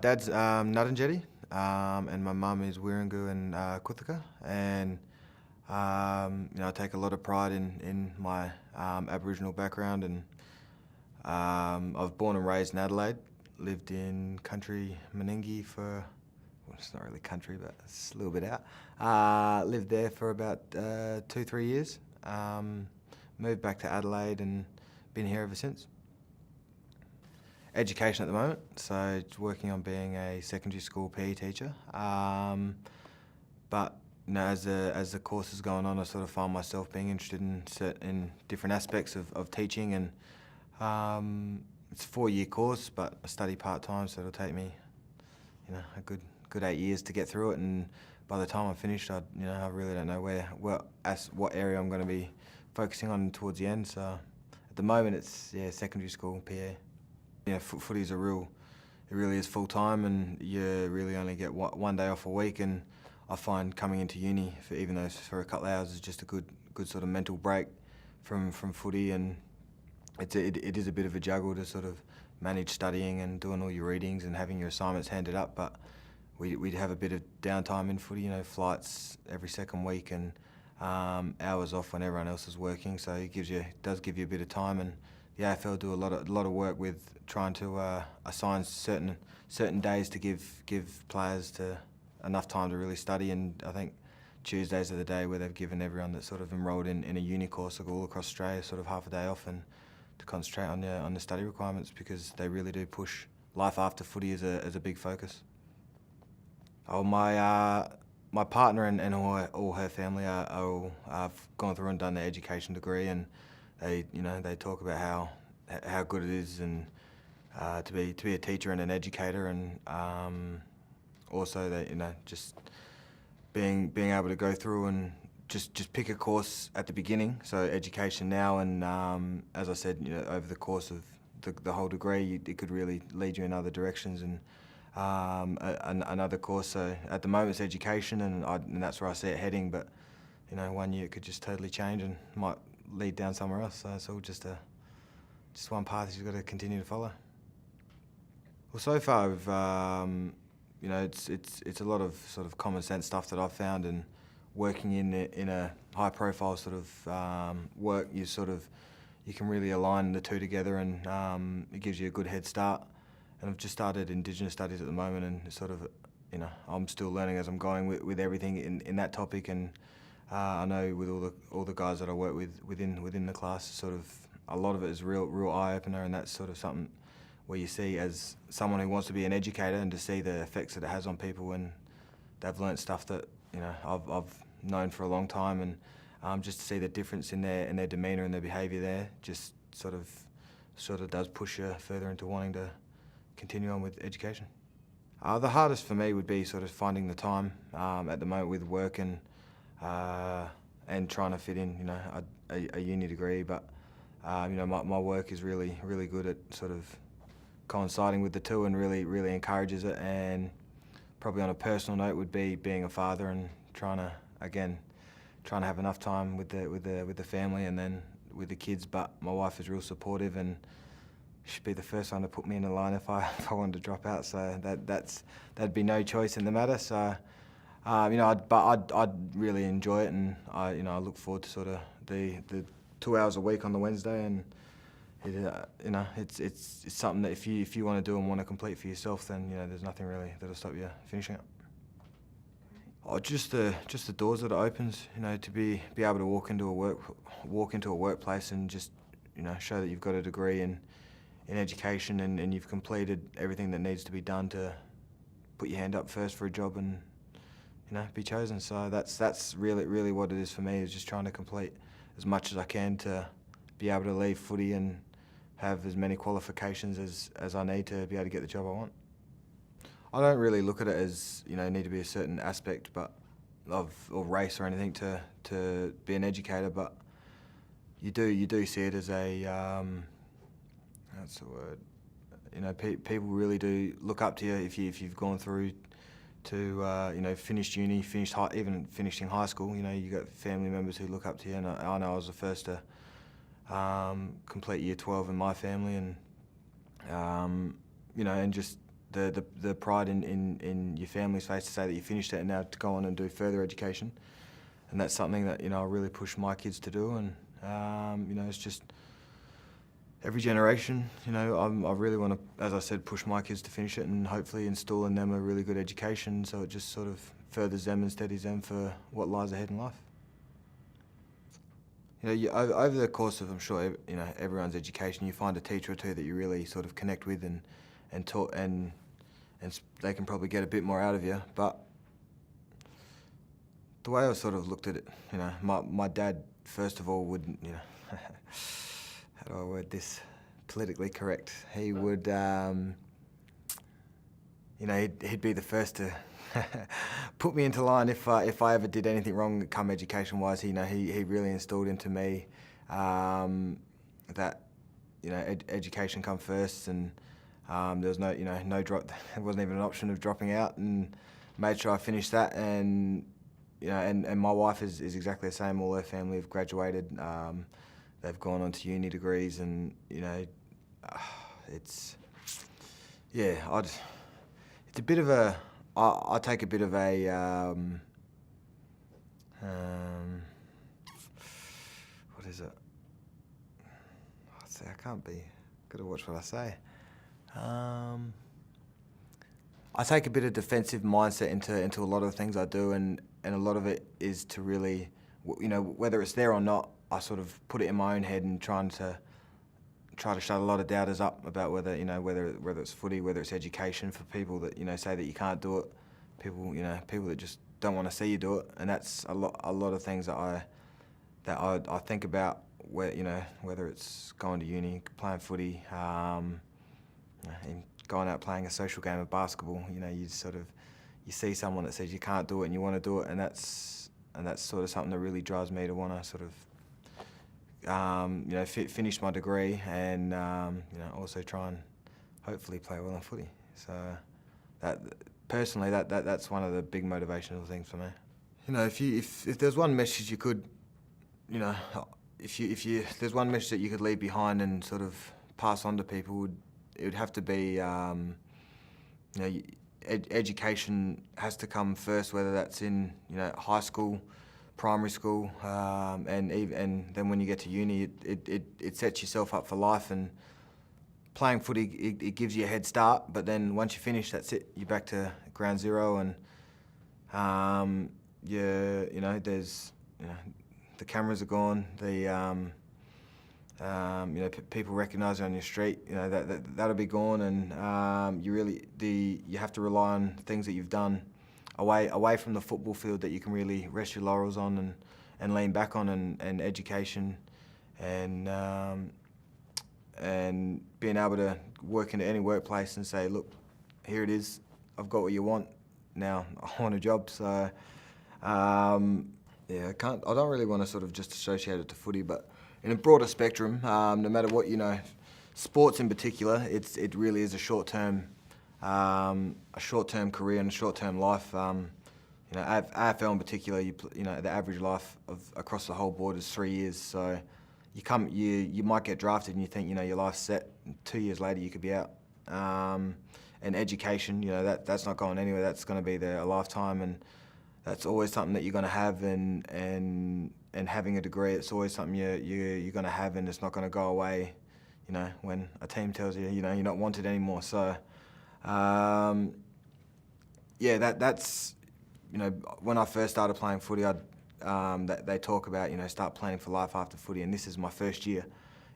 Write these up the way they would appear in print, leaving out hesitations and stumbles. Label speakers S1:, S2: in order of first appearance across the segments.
S1: dad's Nuttinjetty, and my mum is Wirangu and Kuthaka, and I take a lot of pride in my Aboriginal background, and I was born and raised in Adelaide, lived in country Meningie for, well, it's not really country, but it's a little bit out. Lived there for about 2-3 years, moved back to Adelaide and been here ever since. Education at the moment, so working on being a secondary school PE teacher. But as the course is going on, I sort of find myself being interested in different aspects of teaching, and it's a 4-year course, but I study part-time, so it'll take me a good 8 years to get through it, and by the time I'm finished, I really don't know what area I'm going to be focusing on towards the end. So at the moment, it's secondary school PE. Footy is it really is full time, and you really only get one day off a week. And I find coming into uni, even though it's for a couple of hours, is just a good sort of mental break from footy. And it is a bit of a juggle to sort of manage studying and doing all your readings and having your assignments handed up. But we have a bit of downtime in footy, flights every second week and hours off when everyone else is working. So it does give you a bit of time, and the AFL do a lot of work with trying to assign certain days to give players enough time to really study. And I think Tuesdays are the day where they've given everyone that's sort of enrolled in a uni course all across Australia sort of half a day off and to concentrate on the study requirements, because they really do push life after footy as a big focus. Oh, my partner and all her family have gone through and done their education degree, and they talk about how good it is and to be a teacher and an educator, and also that just being able to go through and just pick a course at the beginning, so education now, and as I said, over the course of the whole degree, it could really lead you in other directions, and another course. So at the moment it's education, and that's where I see it heading, but 1 year it could just totally change and might lead down somewhere else. So it's all just one path you've got to continue to follow. Well, so far it's a lot of sort of common sense stuff that I've found, and working in a high profile sort of work, you can really align the two together, and it gives you a good head start. And I've just started Indigenous Studies at the moment, and it's sort of, I'm still learning as I'm going with everything in that topic. And I know with all the guys that I work with within the class, sort of a lot of it is real eye opener, and that's sort of something where you see as someone who wants to be an educator, and to see the effects that it has on people when they've learnt stuff that I've known for a long time, and just to see the difference in their demeanour and their behaviour there, just sort of does push you further into wanting to continue on with education. The hardest for me would be sort of finding the time at the moment with work and trying to fit in a uni degree, but my work is really good at sort of coinciding with the two, and really encourages it. And probably on a personal note would be being a father and trying to have enough time with the family and then with the kids. But my wife is real supportive, and she'd be the first one to put me in the line if I wanted to drop out. So that'd be no choice in the matter. So I'd really enjoy it, and I look forward to sort of the 2 hours a week on the Wednesday, and it's something that if you want to do and want to complete for yourself, then there's nothing really that'll stop you finishing it. Oh, just the doors that it opens, to be able to walk into a workplace and just show that you've got a degree in education, and you've completed everything that needs to be done to put your hand up first for a job and be chosen. So that's really what it is for me, is just trying to complete as much as I can to be able to leave footy and have as many qualifications as I need to be able to get the job I want. I don't really look at it as need to be a certain aspect or race or anything to be an educator, but you do see it as a what's the word? People really do look up to you if you've gone through to finished uni, even finishing high school. You got family members who look up to you, and I know I was the first to complete year 12 in my family, and and just the pride in your family's face to say that you finished it and now to go on and do further education. And that's something that, I really push my kids to do. And, it's just every generation, I really want to, as I said, push my kids to finish it and hopefully instill in them a really good education so it just sort of furthers them and steadies them for what lies ahead in life. Over the course of, I'm sure, everyone's education, you find a teacher or two that you really sort of connect with and talk, and they can probably get a bit more out of you. But the way I sort of looked at it, my dad, first of all, wouldn't, how do I word this politically correct? He would, he'd be the first to put me into line if I ever did anything wrong, come education-wise. He really instilled into me that education come first, and there was no drop. There wasn't even an option of dropping out, and made sure I finished that. And and my wife is exactly the same. All her family have graduated. They've gone on to uni degrees, and it's a bit of a. I take a bit of a, what is it? I can't be, gotta watch what I say. I take a bit of defensive mindset into a lot of the things I do, and a lot of it is to really, whether it's there or not, I sort of put it in my own head and try to shut a lot of doubters up about whether it's footy, whether it's education, for people that say that you can't do it, people that just don't want to see you do it, and that's a lot of things that I think about, whether it's going to uni, playing footy, and going out playing a social game of basketball. You see someone that says you can't do it and you want to do it, and that's sort of something that really drives me to want to sort of finish my degree and also try and hopefully play well in footy. So that personally, that's one of the big motivational things for me. If there's one message you could, if there's one message that you could leave behind and sort of pass on to people, it would have to be, education has to come first, whether that's in high school, primary school, and then when you get to uni, it sets yourself up for life. And playing footy, it gives you a head start, but then once you finish, that's it. You're back to ground zero, and there's the cameras are gone. People recognise you on your street. That'll be gone, and you have to rely on things that you've done away from the football field that you can really rest your laurels on and lean back on, and education, and being able to work into any workplace and say, look, here it is, I've got what you want, now I want a job. So I don't really want to sort of just associate it to footy, but in a broader spectrum, no matter what, sports in particular, it really is a short-term career and a short-term life. AFL in particular, the average life across the whole board is 3 years. So you might get drafted and you think your life's set. 2 years later, you could be out. And education, that's not going anywhere. That's going to be there a lifetime, and that's always something that you're going to have. And having a degree, it's always something you're going to have, and it's not going to go away. When a team tells you you're not wanted anymore. So that's when I first started playing footy, they talk about start planning for life after footy, and this is my first year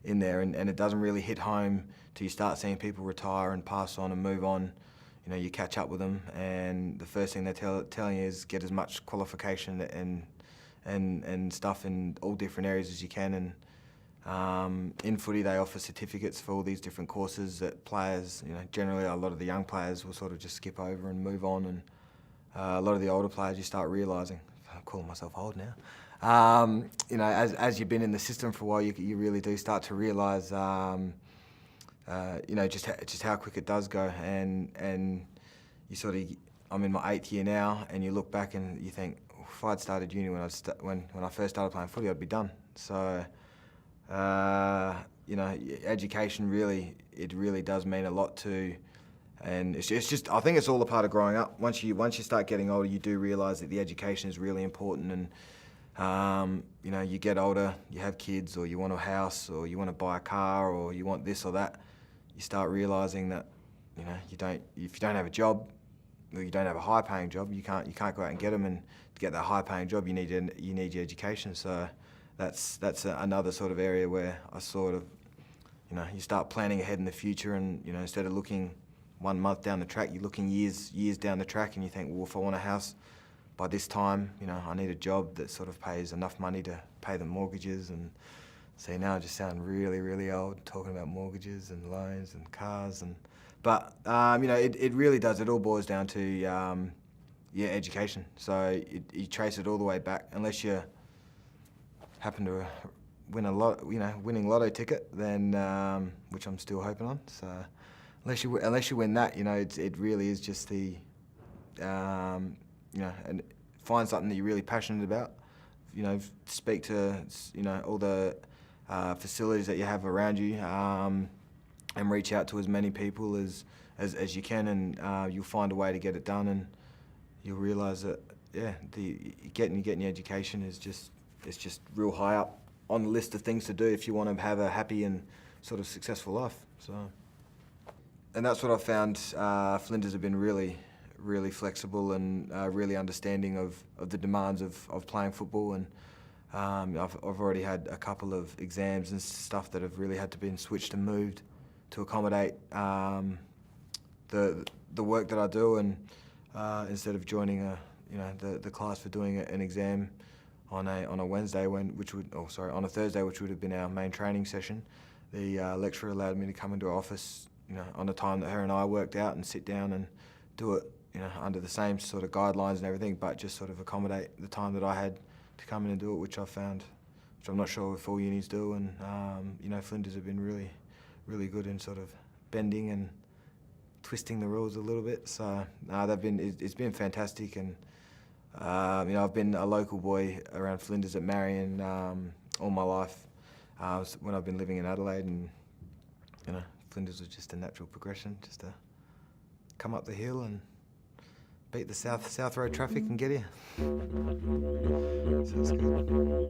S1: in there, and it doesn't really hit home till you start seeing people retire and pass on and move on. You catch up with them, and the first thing they're telling you is get as much qualification and stuff in all different areas as you can. And in footy, they offer certificates for all these different courses that players, generally a lot of the young players will sort of just skip over and move on, and a lot of the older players, you start realising, I'm calling myself old now, as you've been in the system for a while, you really do start to realise, just how quick it does go, and you sort of, I'm in my 8th year now, and you look back and you think, if I'd started uni when I first started playing footy, I'd be done. So, education really does mean a lot to And it's just I think it's all a part of growing up. Once you start getting older, you do realise that the education is really important. And you know, you get older, you have kids, or you want a house, or you want to buy a car, or you want this or that. You start realising that, you know, if you don't have a job, or you don't have a high-paying job, you can't go out and get them. And to get that high-paying job, you need your education. So that's another sort of area where I sort of, you know, you start planning ahead in the future, and you know, instead of looking 1 month down the track, you're looking years down the track, and you think, well, if I want a house by this time, you know, I need a job that sort of pays enough money to pay the mortgages. And see, now I just sound really, really old talking about mortgages and loans and cars. But you know, it really does. It all boils down to education. So you trace it all the way back, unless you happen to win winning lotto ticket, then which I'm still hoping on. So unless you win that, you know, it really is just the you know, and find something that you're really passionate about. You know, speak to, you know, all the facilities that you have around you, and reach out to as many people as you can, and you'll find a way to get it done, and you'll realise that getting your education is just real high up on the list of things to do if you want to have a happy and sort of successful life. So, and that's what I found. Flinders have been really flexible and really understanding of the demands of playing football. And I've already had a couple of exams and stuff that have really had to be switched and moved to accommodate the work that I do. And instead of joining the class for doing an exam on a Wednesday, on a Thursday, which would have been our main training session, the lecturer allowed me to come into her office, you know, on the time that her and I worked out, and sit down and do it, you know, under the same sort of guidelines and everything, but just sort of accommodate the time that I had to come in and do it, which I'm not sure if all unis do. And you know, Flinders have been really good in sort of bending and twisting the rules a little bit. So it's been fantastic. And you know, I've been a local boy around Flinders at Marion all my life. When I've been living in Adelaide, and you know, Flinders was just a natural progression, just to come up the hill and beat the South Road traffic and get here. So it's good.